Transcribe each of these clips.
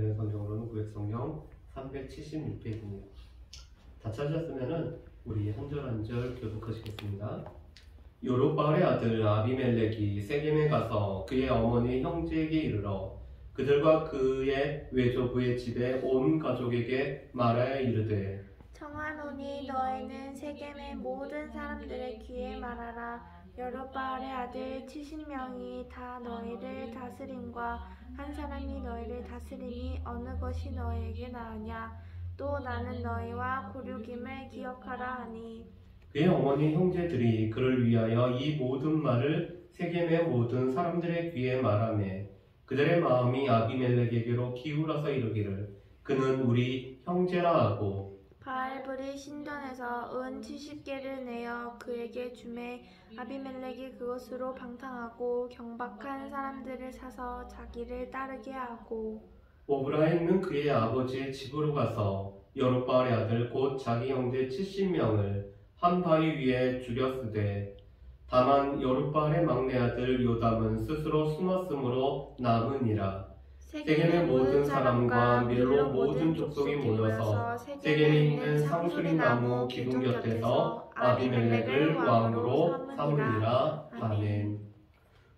성경으로는 구약성경 376페이지입니다. 다 찾으셨으면 우리 한 절 한 절 교독하시겠습니다. 요롯바알의 아들 아비멜렉이 세겜에 가서 그의 어머니 형제에게 이르러 그들과 그의 외조부의 집에 온 가족에게 말하여 이르되 청하노니 너희는 세겜의 모든 사람들의 귀에 말하라. 여롯바알의 아들 70명이 다 너희를 다스림과 한 사람이 너희를 다스리니 어느 것이 너희에게 나으냐. 또 나는 너희와 고륙임을 기억하라 하니 그의 어머니 형제들이 그를 위하여 이 모든 말을 세겜의 모든 사람들의 귀에 말하매 그들의 마음이 아비멜렉에게로 기울어서 이르기를 그는 우리 형제라 하고 바알불이 신전에서 은 70개를 내어 그에게 주매 아비멜렉이 그것으로 방탕하고 경박한 사람들을 사서 자기를 따르게 하고 오브라임은 그의 아버지의 집으로 가서 여롯바알의 아들 곧 자기 형제 70명을 한 바위 위에 죽였으되 다만 여롯바알의 막내 아들 요담은 스스로 숨었으므로 남으니라. 세겜의 모든 사람과 밀로 모든 족속이 모여서 세겜에 있는 상수리 나무 기둥 곁에서 아비멜렉을 왕으로 삼으니라. 아멘.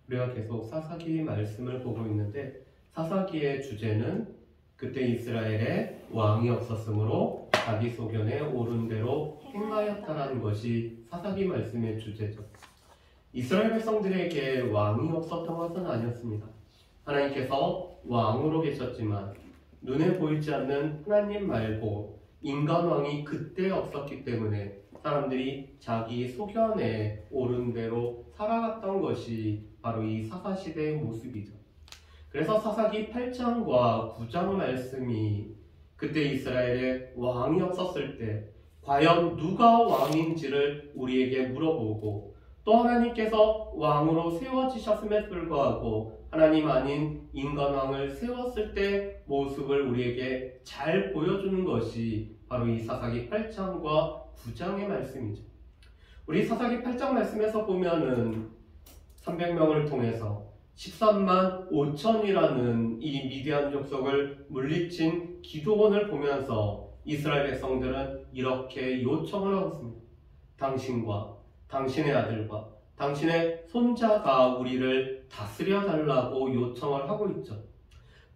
우리가 계속 사사기 말씀을 보고 있는데 사사기의 주제는 그때 이스라엘에 왕이 없었으므로 자기 소견에 옳은 대로 행하였다라는 것이 사사기 말씀의 주제죠. 이스라엘 백성들에게 왕이 없었던 것은 아니었습니다. 하나님께서 왕으로 계셨지만 눈에 보이지 않는 하나님 말고 인간 왕이 그때 없었기 때문에 사람들이 자기 소견에 옳은 대로 살아갔던 것이 바로 이 사사시대의 모습이죠. 그래서 사사기 8장과 9장 말씀이 그때 이스라엘에 왕이 없었을 때 과연 누가 왕인지를 우리에게 물어보고 또 하나님께서 왕으로 세워지셨음에 불구하고 하나님 아닌 인간왕을 세웠을 때 모습을 우리에게 잘 보여주는 것이 바로 이 사사기 8장과 9장의 말씀이죠. 우리 사사기 8장 말씀에서 보면은 300명을 통해서 13만 5천이라는 이 미디안 족속을 물리친 기드온을 보면서 이스라엘 백성들은 이렇게 요청을 하고 있습니다. 당신과 당신의 아들과 당신의 손자가 우리를 다스려 달라고 요청을 하고 있죠.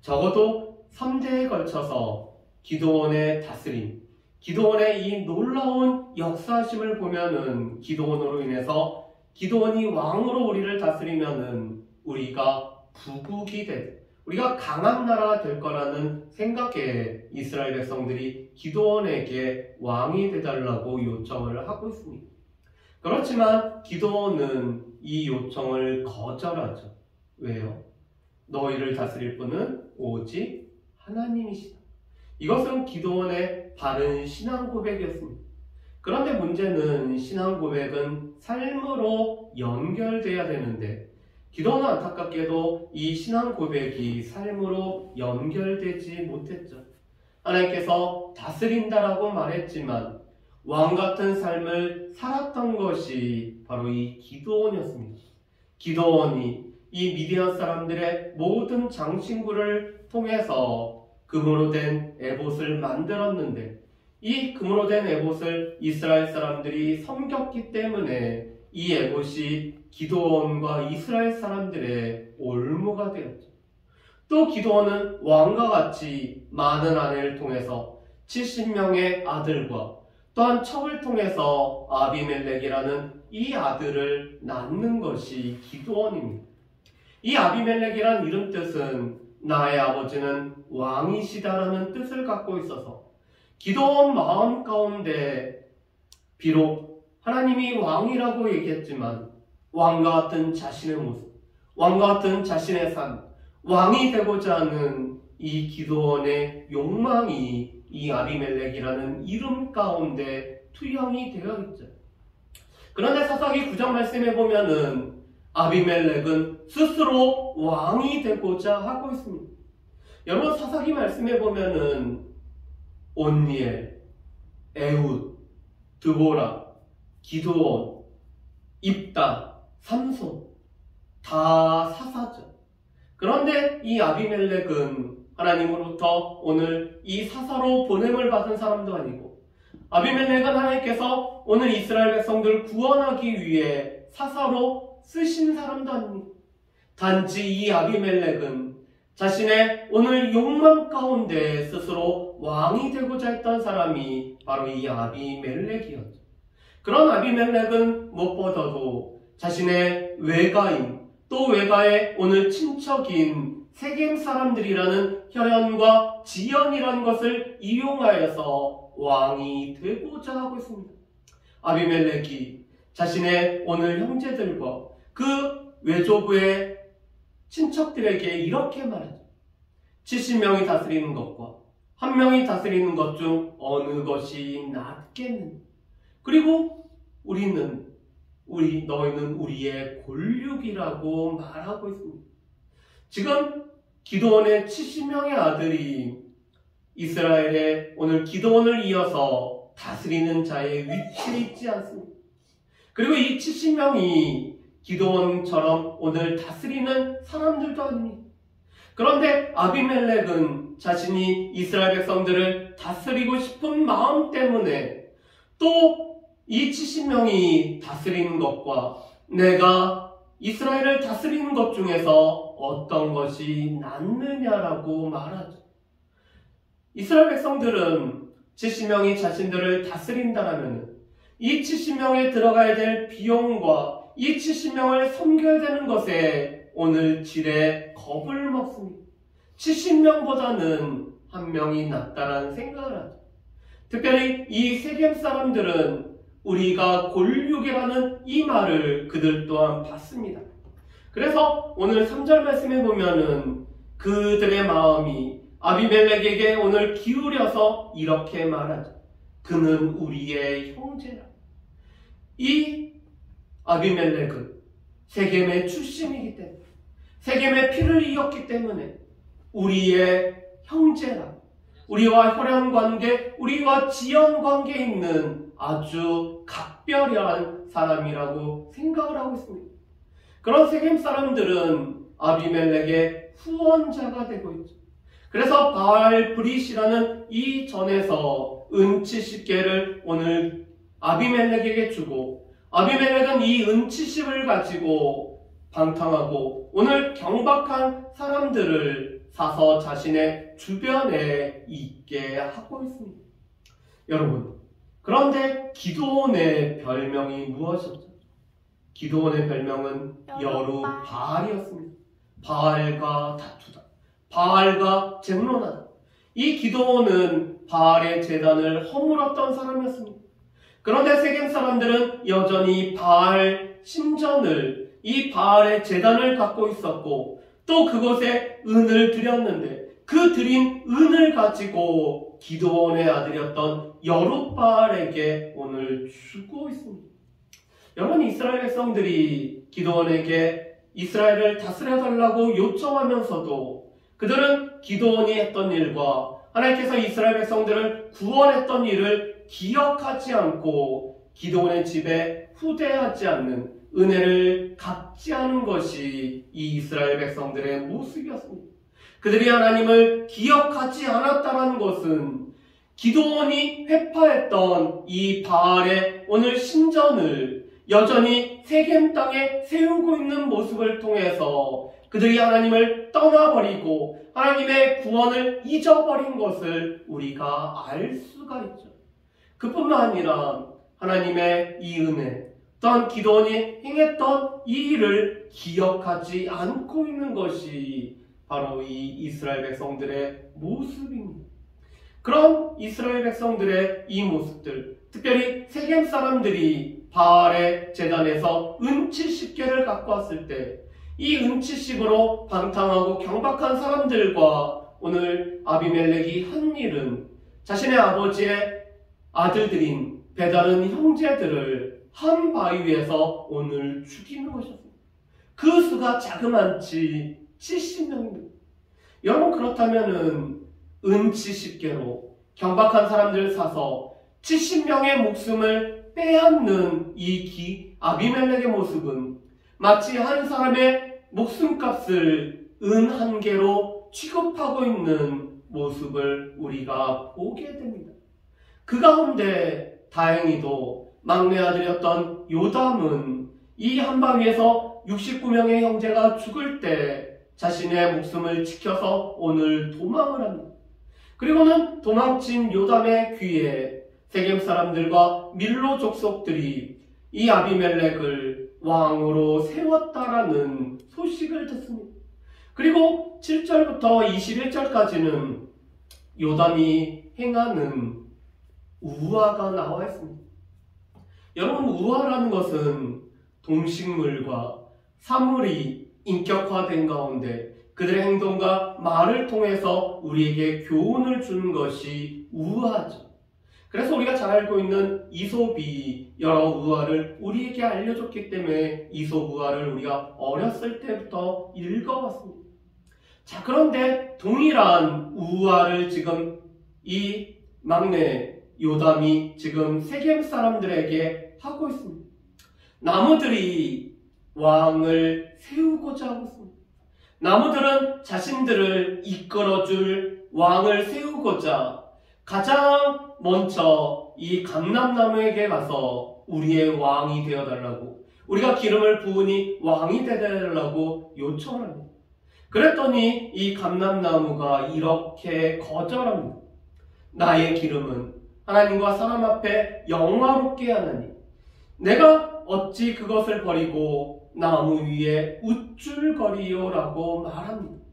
적어도 3대에 걸쳐서 기드온의 다스림, 기드온의 이 놀라운 역사심을 보면은 기드온으로 인해서 기드온이 왕으로 우리를 다스리면은 우리가 부국이 우리가 강한 나라가 될 거라는 생각에 이스라엘 백성들이 기드온에게 왕이 되달라고 요청을 하고 있습니다. 그렇지만 기드온은 이 요청을 거절하죠. 왜요? 너희를 다스릴 분은 오직 하나님이시다. 이것은 기드온의 바른 신앙 고백이었습니다. 그런데 문제는 신앙 고백은 삶으로 연결돼야 되는데 기드온은 안타깝게도 이 신앙 고백이 삶으로 연결되지 못했죠. 하나님께서 다스린다라고 말했지만 왕같은 삶을 살았던 것이 바로 이 기드온이었습니다. 기드온이 이 미디안 사람들의 모든 장신구를 통해서 금으로 된 에봇을 만들었는데 이 금으로 된 에봇을 이스라엘 사람들이 섬겼기 때문에 이 에봇이 기드온과 이스라엘 사람들의 올무가 되었죠. 또 기드온은 왕과 같이 많은 아내를 통해서 70명의 아들과 또한 척을 통해서 아비멜렉이라는 이 아들을 낳는 것이 기드온입니다. 이 아비멜렉이라는 이름 뜻은 나의 아버지는 왕이시다라는 뜻을 갖고 있어서 기드온 마음 가운데 비록 하나님이 왕이라고 얘기했지만 왕과 같은 자신의 모습, 왕과 같은 자신의 삶, 왕이 되고자 하는 이 기드온의 욕망이 이 아비멜렉이라는 이름 가운데 투영이 되어 있죠. 그런데 사사기 9장 말씀에 보면은 아비멜렉은 스스로 왕이 되고자 하고 있습니다. 여러분 사사기 말씀에 보면은 온니엘, 에훗, 드보라, 기드온, 입다, 삼손 다 사사죠. 그런데 이 아비멜렉은 하나님으로부터 오늘 이 사사로 보냄을 받은 사람도 아니고, 아비멜렉은 하나님께서 오늘 이스라엘 백성들을 구원하기 위해 사사로 쓰신 사람도 아닙니다. 단지 이 아비멜렉은 자신의 오늘 욕망 가운데 스스로 왕이 되고자 했던 사람이 바로 이 아비멜렉이었죠. 그런 아비멜렉은 무엇보다도 자신의 외가인, 또 외가의 오늘 친척인 세겜 사람들이라는 혈연과 지연이라는 것을 이용하여서 왕이 되고자 하고 있습니다. 아비멜렉이 자신의 오늘 형제들과 그 외조부의 친척들에게 이렇게 말하죠. 70명이 다스리는 것과 1명이 다스리는 것 중 어느 것이 낫겠느냐. 그리고 너희는 우리의 골육이라고 말하고 있습니다. 지금 기드온의 70명의 아들이 이스라엘의 오늘 기드온을 이어서 다스리는 자의 위치에 있지 않습니다. 그리고 이 70명이 기드온처럼 오늘 다스리는 사람들도 아닙니다. 그런데 아비멜렉은 자신이 이스라엘 백성들을 다스리고 싶은 마음 때문에 또 이 70명이 다스리는 것과 내가 이스라엘을 다스리는 것 중에서 어떤 것이 낫느냐라고 말하죠. 이스라엘 백성들은 70명이 자신들을 다스린다라면 이 70명에 들어가야 될 비용과 이 70명을 섬겨야 되는 것에 오늘 지레 겁을 먹습니다. 70명보다는 1명이 낫다라는 생각을 하죠. 특별히 이 세겜 사람들은 우리가 골육이라는 이 말을 그들 또한 받습니다. 그래서 오늘 3절 말씀에 보면은 그들의 마음이 아비멜렉에게 오늘 기울여서 이렇게 말하죠. 그는 우리의 형제라. 이 아비멜렉은 세겜의 출신이기 때문에, 세겜의 피를 이었기 때문에 우리의 형제라. 우리와 혈연 관계, 우리와 지연 관계에 있는 아주 각별한 사람이라고 생각을 하고 있습니다. 그런 세겜 사람들은 아비멜렉의 후원자가 되고 있죠. 그래서 바알 브릿이라는 이 전에서 은 70개를 오늘 아비멜렉에게 주고, 아비멜렉은 이 은 70을 가지고 방탕하고 오늘 경박한 사람들을 사서 자신의 주변에 있게 하고 있습니다. 여러분, 그런데 기드온의 별명이 무엇이었죠? 기드온의 별명은 여루바알이었습니다. 바알과 다투다, 바알과 쟁론하다. 이 기드온은 바알의 제단을 허물었던 사람이었습니다. 그런데 세겜 사람들은 여전히 바알 신전을, 이 바알의 제단을 갖고 있었고 또 그곳에 은을 드렸는데 그 드린 은을 가지고 기드온의 아들이었던 여룻바알에게 오늘 주고 있습니다. 여러분, 이스라엘 백성들이 기드온에게 이스라엘을 다스려달라고 요청하면서도 그들은 기드온이 했던 일과 하나님께서 이스라엘 백성들을 구원했던 일을 기억하지 않고 기드온의 집에 후대하지 않는, 은혜를 갚지 않은 것이 이 이스라엘 백성들의 모습이었습니다. 그들이 하나님을 기억하지 않았다는 것은 기드온이 회파했던 이 바알의 오늘 신전을 여전히 세겜 땅에 세우고 있는 모습을 통해서 그들이 하나님을 떠나버리고 하나님의 구원을 잊어버린 것을 우리가 알 수가 있죠. 그뿐만 아니라 하나님의 이 은혜, 또한 기드온이 행했던 이 일을 기억하지 않고 있는 것이 바로 이 이스라엘 백성들의 모습입니다. 그런 이스라엘 백성들의 이 모습들, 특별히 세겜 사람들이 바알의 제단에서 은 70개를 갖고 왔을 때 이 은 70으로 방탕하고 경박한 사람들과 오늘 아비멜렉이 한 일은 자신의 아버지의 아들들인 배다른 형제들을 한 바위 위에서 오늘 죽이는 것이었습니다. 그 수가 자그만치 70명입니다. 여러분, 그렇다면은 은 70개로 경박한 사람들을 사서 70명의 목숨을 빼앗는 이 아비멜렉의 모습은 마치 한 사람의 목숨값을 은 1개로 취급하고 있는 모습을 우리가 보게 됩니다. 그 가운데 다행히도 막내 아들이었던 요담은 이 한바위에서 69명의 형제가 죽을 때 자신의 목숨을 지켜서 오늘 도망을 합니다. 그리고는 도망친 요담의 귀에 세겜 사람들과 밀로 족속들이 이 아비멜렉을 왕으로 세웠다라는 소식을 듣습니다. 그리고 7절부터 21절까지는 요담이 행하는 우화가 나와 있습니다. 여러분, 우화라는 것은 동식물과 사물이 인격화된 가운데 그들의 행동과 말을 통해서 우리에게 교훈을 주는 것이 우화죠. 그래서 우리가 잘 알고 있는 이솝이 여러 우화를 우리에게 알려줬기 때문에 이솝 우화를 우리가 어렸을 때부터 읽어왔습니다. 자, 그런데 동일한 우화를 지금 이 막내 요담이 지금 세겜 사람들에게 하고 있습니다. 나무들이 왕을 세우고자 하고 있습니다. 나무들은 자신들을 이끌어줄 왕을 세우고자 가장 먼저 이 감람나무에게 가서 우리의 왕이 되어달라고, 우리가 기름을 부으니 왕이 되어달라고 요청을 합니다. 그랬더니 이 감람나무가 이렇게 거절합니다. 나의 기름은 하나님과 사람 앞에 영화롭게 하나니 내가 어찌 그것을 버리고 나무 위에 우쭐거리요라고 말합니다.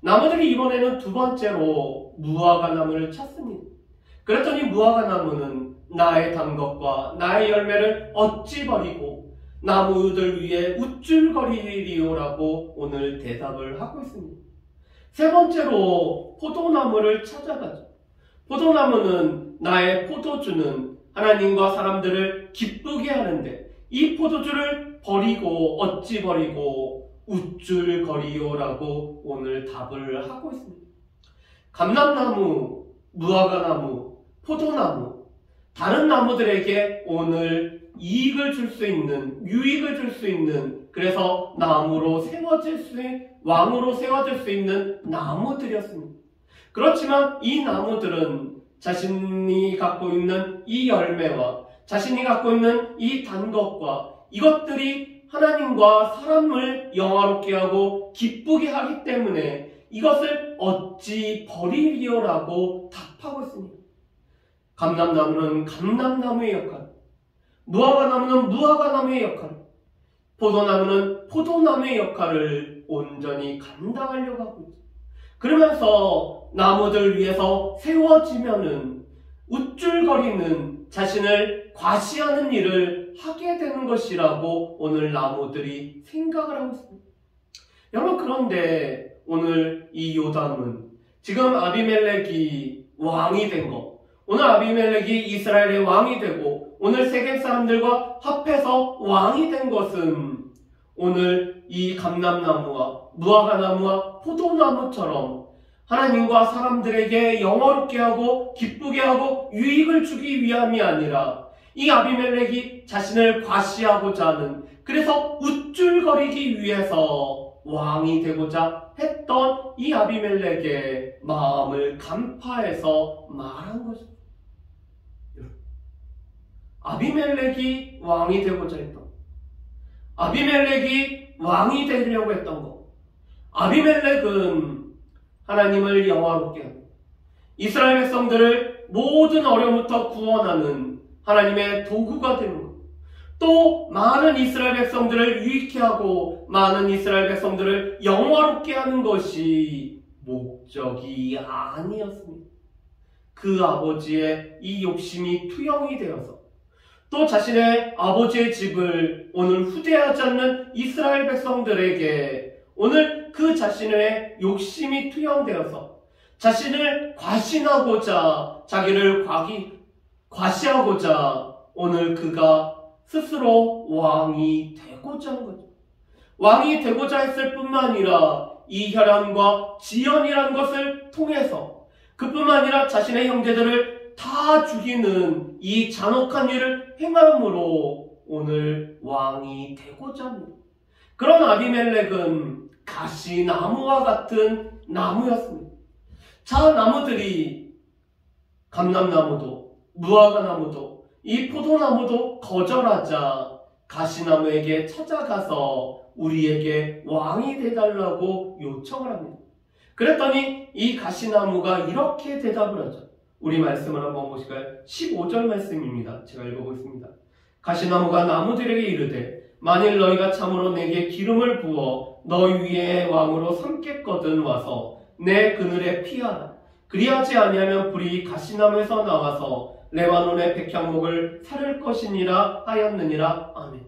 나무들이 이번에는 두 번째로 무화과 나무를 찾습니다. 그랬더니 무화과 나무는 나의 단 것과 나의 열매를 어찌 버리고 나무들 위에 우쭐거리리요라고 오늘 대답을 하고 있습니다. 세 번째로 포도나무를 찾아가죠. 포도나무는 나의 포도주는 하나님과 사람들을 기쁘게 하는데 이 포도주를 버리고 어찌 버리고 우쭐거리요라고 오늘 답을 하고 있습니다. 감람나무, 무화과나무, 포도나무, 다른 나무들에게 오늘 이익을 줄 수 있는, 유익을 줄 수 있는, 그래서 왕으로 세워질 수 있는 나무들이었습니다. 그렇지만 이 나무들은 자신이 갖고 있는 이 열매와 자신이 갖고 있는 이 단 것과 이것들이 하나님과 사람을 영화롭게 하고 기쁘게 하기 때문에 이것을 어찌 버리리요라고 답하고 있습니다. 감람나무는 감람나무의 역할, 무화과나무는 무화과나무의 역할, 포도나무는 포도나무의 역할을 온전히 감당하려고 하고 있죠. 그러면서 나무들 위해서 세워지면은 우쭐거리는 자신을 과시하는 일을 하게 되는 것이라고 오늘 나무들이 생각을 하고 있습니다. 여러분, 그런데 오늘 이 요담은 지금 아비멜렉이 왕이 된 것, 오늘 아비멜렉이 이스라엘의 왕이 되고 오늘 세겜 사람들과 합해서 왕이 된 것은 오늘 이 감람나무와 무화과나무와 포도나무처럼 하나님과 사람들에게 영화롭게 하고 기쁘게 하고 유익을 주기 위함이 아니라 이 아비멜렉이 자신을 과시하고자 하는, 그래서 우쭐거리기 위해서 왕이 되고자 했던 이 아비멜렉의 마음을 간파해서 말한 것입니다. 아비멜렉이 왕이 되고자 했던, 아비멜렉이 왕이 되려고 했던 것, 아비멜렉은 하나님을 영화롭게 하고 이스라엘 백성들을 모든 어려움부터 구원하는 하나님의 도구가 되는 것, 또 많은 이스라엘 백성들을 유익케 하고 많은 이스라엘 백성들을 영화롭게 하는 것이 목적이 아니었습니다. 그 아버지의 이 욕심이 투영이 되어서 또 자신의 아버지의 집을 오늘 후대하지 않는 이스라엘 백성들에게 오늘 그 자신의 욕심이 투영되어서 자신을 과신하고자, 자기를 과시하고자 오늘 그가 스스로 왕이 되고자 한 거죠. 왕이 되고자 했을 뿐만 아니라 이 혈안과 지연이라는 것을 통해서 그뿐만 아니라 자신의 형제들을 다 죽이는 이 잔혹한 일을 행함으로 오늘 왕이 되고자 합니다. 그런 아비멜렉은 가시나무와 같은 나무였습니다. 자, 나무들이 감람나무도 무화과나무도 이 포도나무도 거절하자 가시나무에게 찾아가서 우리에게 왕이 되달라고 요청을 합니다. 그랬더니 이 가시나무가 이렇게 대답을 하죠. 우리 말씀을 한번 보실까요? 15절 말씀입니다. 제가 읽어보겠습니다. 가시나무가 나무들에게 이르되 만일 너희가 참으로 내게 기름을 부어 너희 위에 왕으로 삼겠거든 와서 내 그늘에 피하라. 그리하지 아니하면 불이 가시나무에서 나와서 레바논의 백향목을 사를 것이니라 하였느니라. 아멘.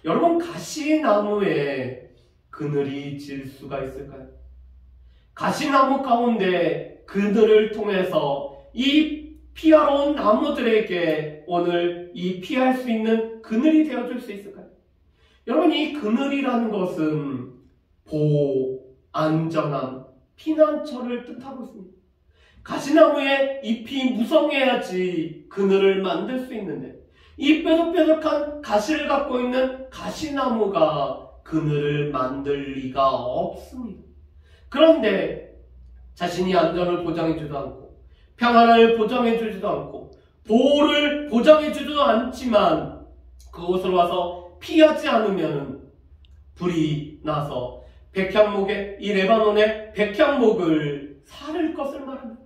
여러분, 가시나무에 그늘이 질 수가 있을까요? 가시나무 가운데 그늘을 통해서 이 피하러 온 나무들에게 오늘 이 피할 수 있는 그늘이 되어줄 수 있을까요? 여러분, 이 그늘이라는 것은 보호, 안전함, 피난처를 뜻하고 있습니다. 가시나무에 잎이 무성해야지 그늘을 만들 수 있는데 이 뾰족뾰족한 가시를 갖고 있는 가시나무가 그늘을 만들 리가 없습니다. 그런데 자신이 안전을 보장해주지도 않고 평안을 보장해주지도 않고 보호를 보장해주지도 않지만 그곳으로 와서 피하지 않으면 불이 나서 백향목의 이 레바논의 백향목을 사를 것을 말합니다.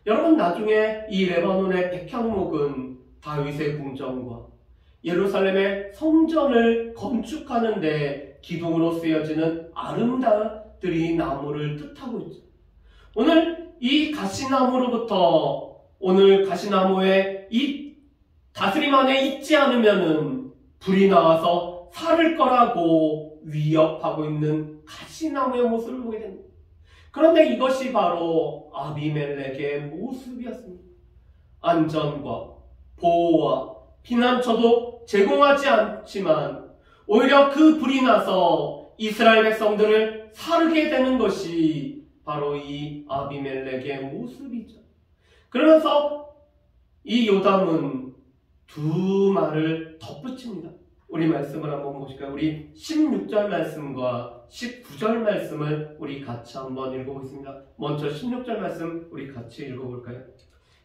여러분, 나중에 이 레바논의 백향목은 다윗의 궁정과 예루살렘의 성전을 건축하는 데 기둥으로 쓰여지는 아름다운 나무를 뜻하고 있죠. 오늘 이 가시나무로부터 오늘 가시나무에 이 다스림 안에 있지 않으면은 불이 나와서 살을 거라고 위협하고 있는 가시나무의 모습을 보게 됩니다. 그런데 이것이 바로 아비멜렉의 모습이었습니다. 안전과 보호와 피난처도 제공하지 않지만 오히려 그 불이 나서 이스라엘 백성들을 사르게 되는 것이 바로 이 아비멜렉의 모습이죠. 그러면서 이 요담은 두 말을 덧붙입니다. 우리 말씀을 한번 보실까요? 우리 16절 말씀과 19절 말씀을 우리 같이 한번 읽어보겠습니다. 먼저 16절 말씀 우리 같이 읽어볼까요?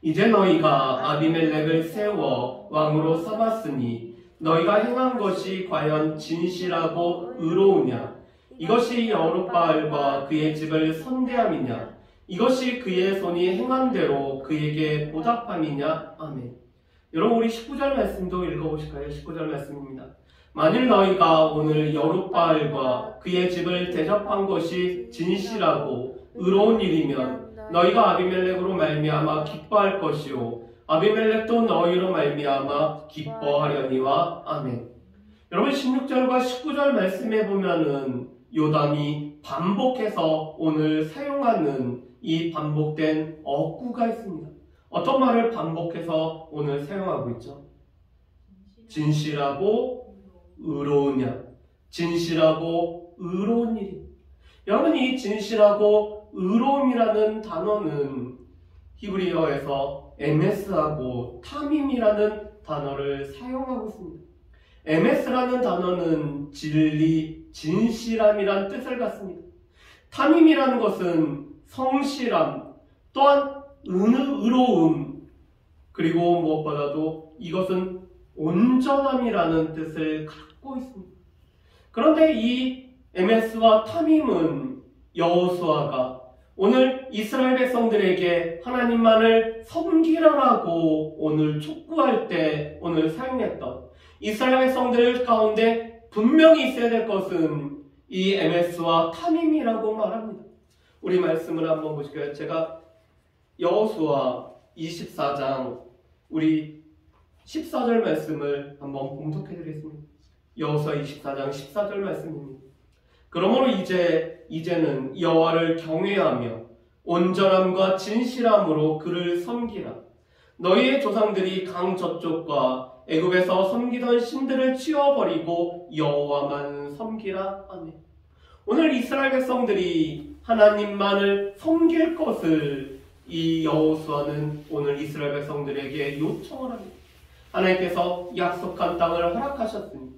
이제 너희가 아비멜렉을 세워 왕으로 삼았으니 너희가 행한 것이 과연 진실하고 의로우냐? 이것이 여룻바알과 그의 집을 선대함이냐? 이것이 그의 손이 행한 대로 그에게 보답함이냐? 아멘. 여러분, 우리 19절 말씀도 읽어보실까요? 19절 말씀입니다. 만일 너희가 오늘 여룻바알과 그의 집을 대접한 것이 진실하고 의로운 일이면 너희가 아비멜렉으로 말미암아 기뻐할 것이요 아비멜렉도 너희로 말미암아 기뻐하려니와. 아멘. 여러분, 16절과 19절 말씀에 보면은 요담이 반복해서 오늘 사용하는 이 반복된 어구가 있습니다. 어떤 말을 반복해서 오늘 사용하고 있죠? 진실하고 의로우냐? 진실하고 의로운 일이. 여러분, 이 진실하고 의로움이라는 단어는 히브리어에서 에메스하고 타밈이라는 단어를 사용하고 있습니다. 에메스라는 단어는 진리, 진실함이란 뜻을 갖습니다. 타밈이라는 것은 성실함, 또한 의로움, 그리고 무엇보다도 이것은 온전함이라는 뜻을 갖고 있습니다. 그런데 이 에메스와 타밈은 여호수아가 오늘 이스라엘 백성들에게 하나님만을 섬기라라고 오늘 촉구할 때 오늘 사용했던 이스라엘 백성들 가운데 분명히 있어야 될 것은 이 에메스와 타밈이라고 말합니다. 우리 말씀을 한번 보실까요? 제가 여호수아 24장 우리 14절 말씀을 한번 봉독해 드리겠습니다. 여호수아 24장 14절 말씀입니다. 그러므로 이제는 여호와를 경외하며 온전함과 진실함으로 그를 섬기라. 너희의 조상들이 강 저쪽과 애굽에서 섬기던 신들을 치워버리고 여호와만 섬기라. 아멘. 오늘 이스라엘 백성들이 하나님만을 섬길 것을 이 여호수아는 오늘 이스라엘 백성들에게 요청을 합니다. 하나님께서 약속한 땅을 허락하셨으니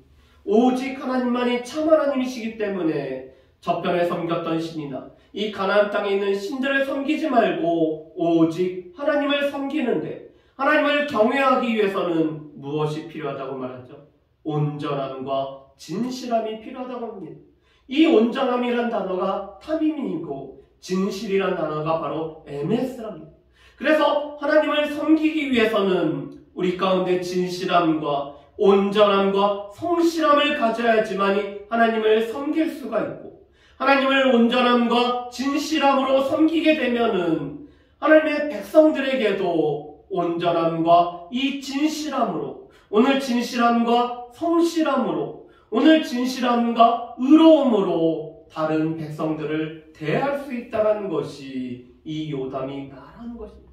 오직 하나님만이 참 하나님이시기 때문에 저편에 섬겼던 신이나 이 가나안 땅에 있는 신들을 섬기지 말고 오직 하나님을 섬기는데, 하나님을 경외하기 위해서는 무엇이 필요하다고 말하죠? 온전함과 진실함이 필요하다고 합니다. 이 온전함이란 단어가 타미민이고 진실이란 단어가 바로 MS랍니다. 그래서 하나님을 섬기기 위해서는 우리 가운데 진실함과 온전함과 성실함을 가져야지만이 하나님을 섬길 수가 있고, 하나님을 온전함과 진실함으로 섬기게 되면은 하나님의 백성들에게도 온전함과 이 진실함으로, 오늘 진실함과 성실함으로, 오늘 진실함과 의로움으로 다른 백성들을 대할 수 있다는 것이 이 요담이 말하는 것입니다.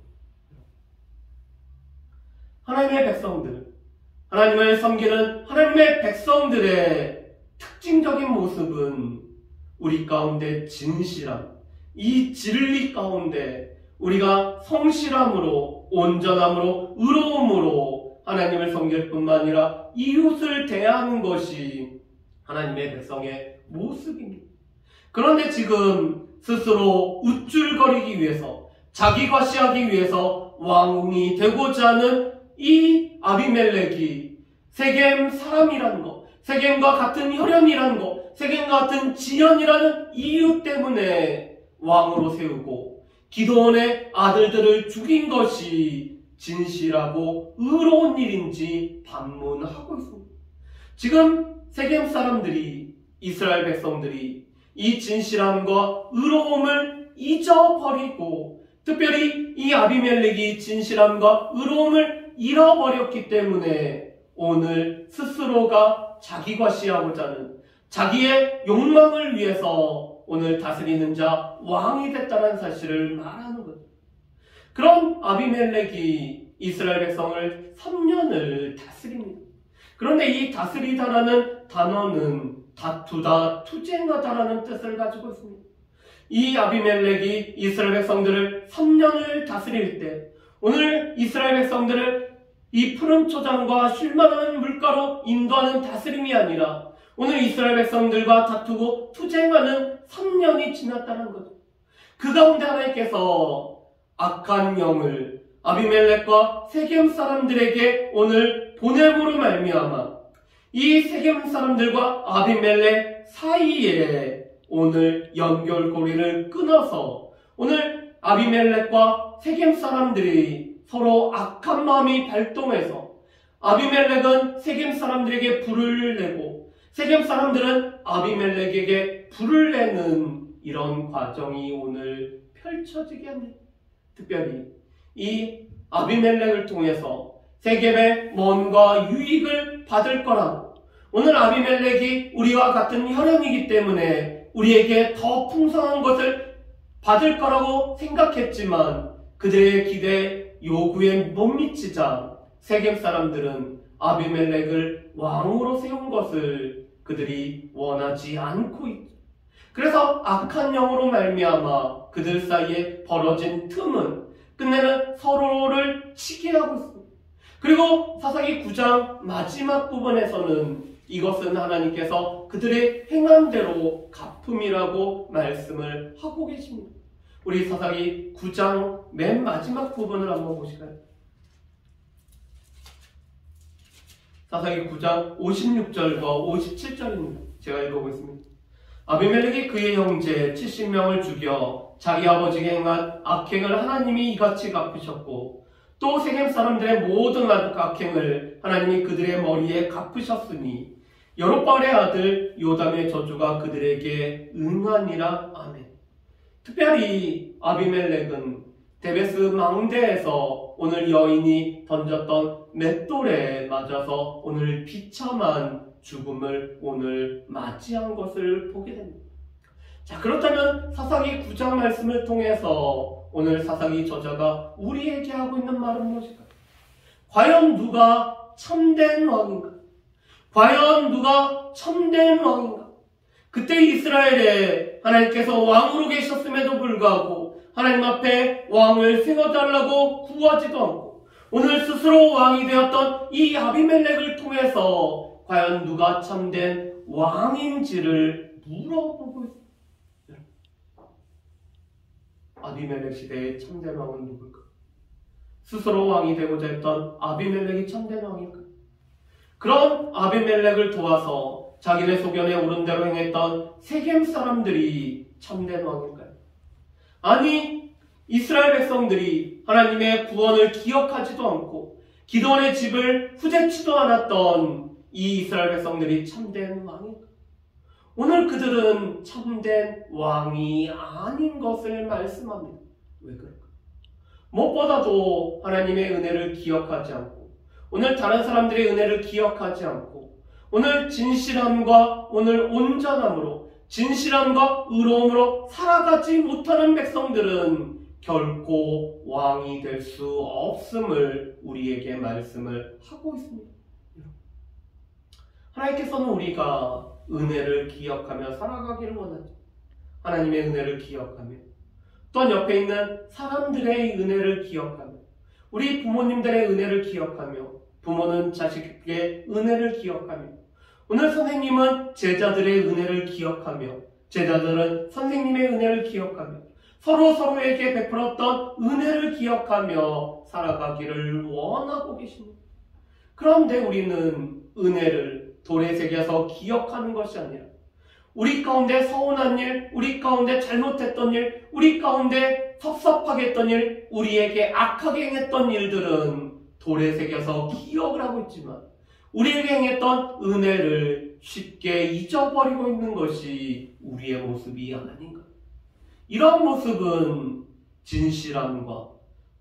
하나님의 백성들, 하나님을 섬기는 하나님의 백성들의 특징적인 모습은 우리 가운데 진실함, 이 진리 가운데 우리가 성실함으로, 온전함으로, 의로움으로 하나님을 섬길 뿐만 아니라 이웃을 대하는 것이 하나님의 백성의 모습입니다. 그런데 지금 스스로 우쭐거리기 위해서, 자기 과시하기 위해서 왕이 되고자 하는 이 아비멜렉이 세겜 사람이라는 것, 세겜과 같은 혈연이라는 것, 세겜과 같은 지연이라는 이유 때문에 왕으로 세우고 기드온의 아들들을 죽인 것이 진실하고 의로운 일인지 반문하고 있습니다. 지금 세겜 사람들이, 이스라엘 백성들이 이 진실함과 의로움을 잊어버리고, 특별히 이 아비멜렉이 진실함과 의로움을 잃어버렸기 때문에 오늘 스스로가 자기 과시하고자 하는 자기의 욕망을 위해서 오늘 다스리는 자 왕이 됐다는 사실을 말하는 거죠. 그런 아비멜렉이 이스라엘 백성을 3년을 다스립니다. 그런데 이 다스리다라는 단어는 다투다, 투쟁하다라는 뜻을 가지고 있습니다. 이 아비멜렉이 이스라엘 백성들을 3년을 다스릴 때 오늘 이스라엘 백성들을 이 푸른 초장과 쉴만한 물가로 인도하는 다스림이 아니라 오늘 이스라엘 백성들과 다투고 투쟁하는 3년이 지났다는 거죠. 그 가운데 하나님께서 악한 영을 아비멜렉과 세겜 사람들에게 오늘 보냄으로 말미암아 이 세겜 사람들과 아비멜렉 사이에 오늘 연결고리를 끊어서 오늘 아비멜렉과 세겜 사람들이 서로 악한 마음이 발동해서 아비멜렉은 세겜 사람들에게 불을 내고 세겜 사람들은 아비멜렉에게 불을 내는 이런 과정이 오늘 펼쳐지게 합니다. 특별히 이 아비멜렉을 통해서 세겜의 뭔가 유익을 받을 거라고, 오늘 아비멜렉이 우리와 같은 혈연이기 때문에 우리에게 더 풍성한 것을 받을 거라고 생각했지만 그들의 기대 요구에 못 미치자 세겜 사람들은 아비멜렉을 왕으로 세운 것을 그들이 원하지 않고 있죠. 그래서 악한 영으로 말미암아 그들 사이에 벌어진 틈은 끝내는 서로를 치게 하고 있습니다. 그리고 사사기 9장 마지막 부분에서는 이것은 하나님께서 그들의 행한 대로 갚음이라고 말씀을 하고 계십니다. 우리 사사기 9장 맨 마지막 부분을 한번 보실까요? 사사기 9장 56절과 57절입니다. 제가 읽어보겠습니다. 아비멜렉이 그의 형제 70명을 죽여 자기 아버지에게 행한 악행을 하나님이 이같이 갚으셨고 또 세겜 사람들의 모든 악행을 하나님이 그들의 머리에 갚으셨으니 여롯바알의 아들 요담의 저주가 그들에게 응하니라. 아멘. 특별히 아비멜렉은 데베스 망대에서 오늘 여인이 던졌던 맷돌에 맞아서 오늘 비참한 죽음을 오늘 맞이한 것을 보게 됩니다. 자, 그렇다면 사사기 9장 말씀을 통해서 오늘 사사기 저자가 우리에게 하고 있는 말은 무엇일까요? 과연 누가 참된 왕인가? 과연 누가 참된 왕인가? 그때 이스라엘에 하나님께서 왕으로 계셨음에도 불구하고 하나님 앞에 왕을 세워달라고 구하지도 않고 오늘 스스로 왕이 되었던 이 아비멜렉을 통해서 과연 누가 참된 왕인지를 물어보고 있습니다. 아비멜렉 시대의 참된 왕은 누굴까? 스스로 왕이 되고자 했던 아비멜렉이 참된 왕일까? 그런 아비멜렉을 도와서 자기네 소견에 옳은 대로 행했던 세겜 사람들이 참된 왕일까요? 아니, 이스라엘 백성들이 하나님의 구원을 기억하지도 않고 기드온의 집을 후재치도 않았던 이 이스라엘 백성들이 참된 왕일까? 오늘 그들은 참된 왕이 아닌 것을 말씀합니다. 왜 그럴까? 무엇보다도 하나님의 은혜를 기억하지 않고, 오늘 다른 사람들의 은혜를 기억하지 않고, 오늘 진실함과 오늘 온전함으로, 진실함과 의로움으로 살아가지 못하는 백성들은 결코 왕이 될 수 없음을 우리에게 말씀을 하고 있습니다. 하나님께서는 우리가 은혜를 기억하며 살아가기를 원하죠. 하나님의 은혜를 기억하며, 또한 옆에 있는 사람들의 은혜를 기억하며, 우리 부모님들의 은혜를 기억하며, 부모는 자식에게 은혜를 기억하며, 오늘 선생님은 제자들의 은혜를 기억하며, 제자들은 선생님의 은혜를 기억하며, 서로에게 베풀었던 은혜를 기억하며 살아가기를 원하고 계십니다. 그런데 우리는 은혜를 돌에 새겨서 기억하는 것이 아니라 우리 가운데 서운한 일, 우리 가운데 잘못했던 일, 우리 가운데 섭섭하게 했던 일, 우리에게 악하게 행했던 일들은 돌에 새겨서 기억을 하고 있지만 우리에게 행했던 은혜를 쉽게 잊어버리고 있는 것이 우리의 모습이 아닌가. 이런 모습은 진실함과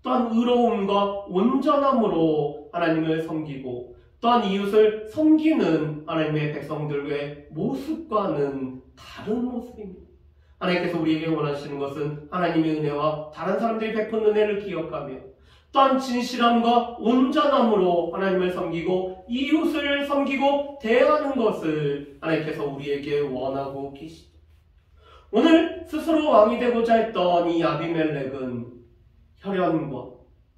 또한 의로움과 온전함으로 하나님을 섬기고 또한 이웃을 섬기는 하나님의 백성들의 모습과는 다른 모습입니다. 하나님께서 우리에게 원하시는 것은 하나님의 은혜와 다른 사람들이 베푼 은혜를 기억하며 또한 진실함과 온전함으로 하나님을 섬기고 이웃을 섬기고 대하는 것을 하나님께서 우리에게 원하고 계시죠. 오늘 스스로 왕이 되고자 했던 이 아비멜렉은 혈연과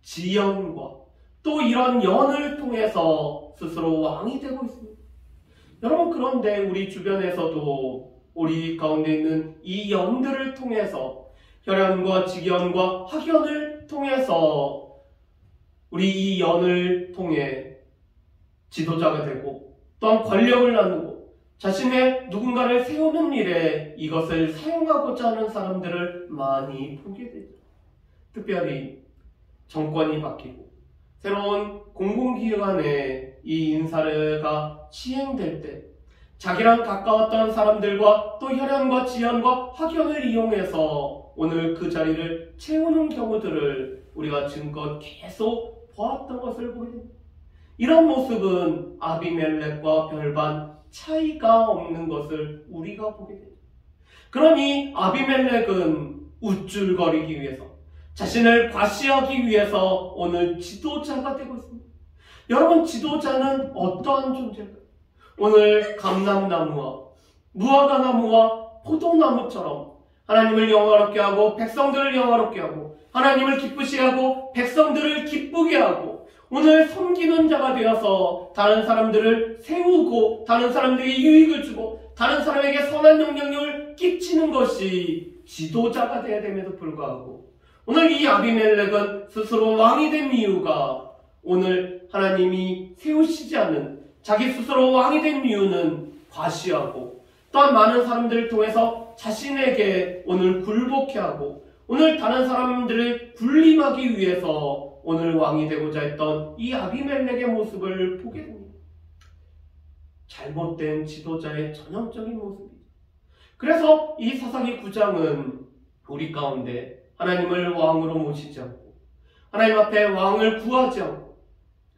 지연과 또 이런 연을 통해서 스스로 왕이 되고 있습니다. 여러분, 그런데 우리 주변에서도 우리 가운데 있는 이 연들을 통해서 혈연과 직연과 학연을 통해서 우리 이 연을 통해 지도자가 되고 또한 권력을 나누고 자신의 누군가를 세우는 일에 이것을 사용하고자 하는 사람들을 많이 보게 되죠. 특별히 정권이 바뀌고 새로운 공공기관의 이 인사가 시행될 때 자기랑 가까웠던 사람들과 또 혈연과 지연과 학연을 이용해서 오늘 그 자리를 채우는 경우들을 우리가 지금껏 계속 보았던 것을 보게 됩니다. 이런 모습은 아비멜렉과 별반 차이가 없는 것을 우리가 보게 됩니다. 그러니 아비멜렉은 우쭐거리기 위해서 자신을 과시하기 위해서 오늘 지도자가 되고 있습니다. 여러분, 지도자는 어떠한 존재일까요? 오늘 감람나무와 무화과나무와 포도나무처럼 하나님을 영화롭게 하고 백성들을 영화롭게 하고 하나님을 기쁘시게 하고 백성들을 기쁘게 하고 오늘 섬기는 자가 되어서 다른 사람들을 세우고 다른 사람들에게 유익을 주고 다른 사람에게 선한 영향력을 끼치는 것이 지도자가 되어야 됨에도 불구하고 오늘 이 아비멜렉은 스스로 왕이 된 이유가 오늘 하나님이 세우시지 않는 자기 스스로 왕이 된 이유는 과시하고 또한 많은 사람들을 통해서 자신에게 오늘 굴복해 하고 오늘 다른 사람들을 군림하기 위해서 오늘 왕이 되고자 했던 이 아비멜렉의 모습을 보게 됩니다. 잘못된 지도자의 전형적인 모습이죠. 그래서 이 사사기 9장은 우리 가운데 하나님을 왕으로 모시지 않고 하나님 앞에 왕을 구하지 않고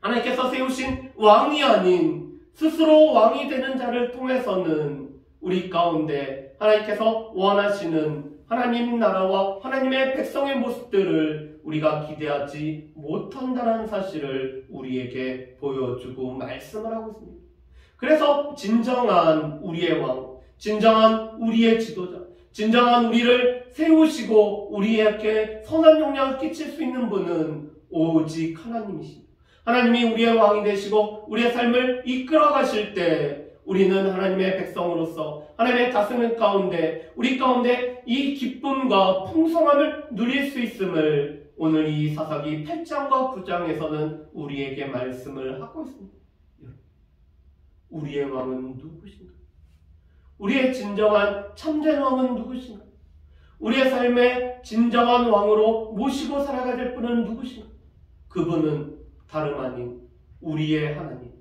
하나님께서 세우신 왕이 아닌 스스로 왕이 되는 자를 통해서는 우리 가운데 하나님께서 원하시는 하나님 나라와 하나님의 백성의 모습들을 우리가 기대하지 못한다는 사실을 우리에게 보여주고 말씀을 하고 있습니다. 그래서 진정한 우리의 왕, 진정한 우리의 지도자, 진정한 우리를 세우시고 우리에게 선한 영향을 끼칠 수 있는 분은 오직 하나님이십니다. 하나님이 우리의 왕이 되시고 우리의 삶을 이끌어 가실 때 우리는 하나님의 백성으로서 하나님의 다스림 가운데 우리 가운데 이 기쁨과 풍성함을 누릴 수 있음을 오늘 이 사사기 8장과 9장에서는 우리에게 말씀을 하고 있습니다. 우리의 왕은 누구신가? 우리의 진정한 참된 왕은 누구신가? 우리의 삶의 진정한 왕으로 모시고 살아가야 될 분은 누구신가? 그분은 다름 아닌 우리의 하나님,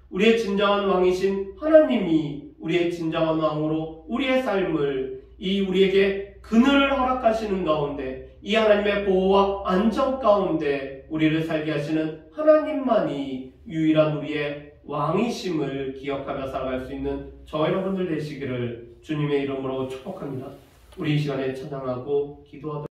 우리의 진정한 왕이신 하나님이 우리의 진정한 왕으로 우리의 삶을 이 우리에게 그늘을 허락하시는 가운데, 이 하나님의 보호와 안정 가운데 우리를 살게 하시는 하나님만이 유일한 우리의 왕이심을 기억하며 살아갈 수 있는 저와 여러분들 되시기를 주님의 이름으로 축복합니다. 우리 이 시간에 찬양하고 기도하도록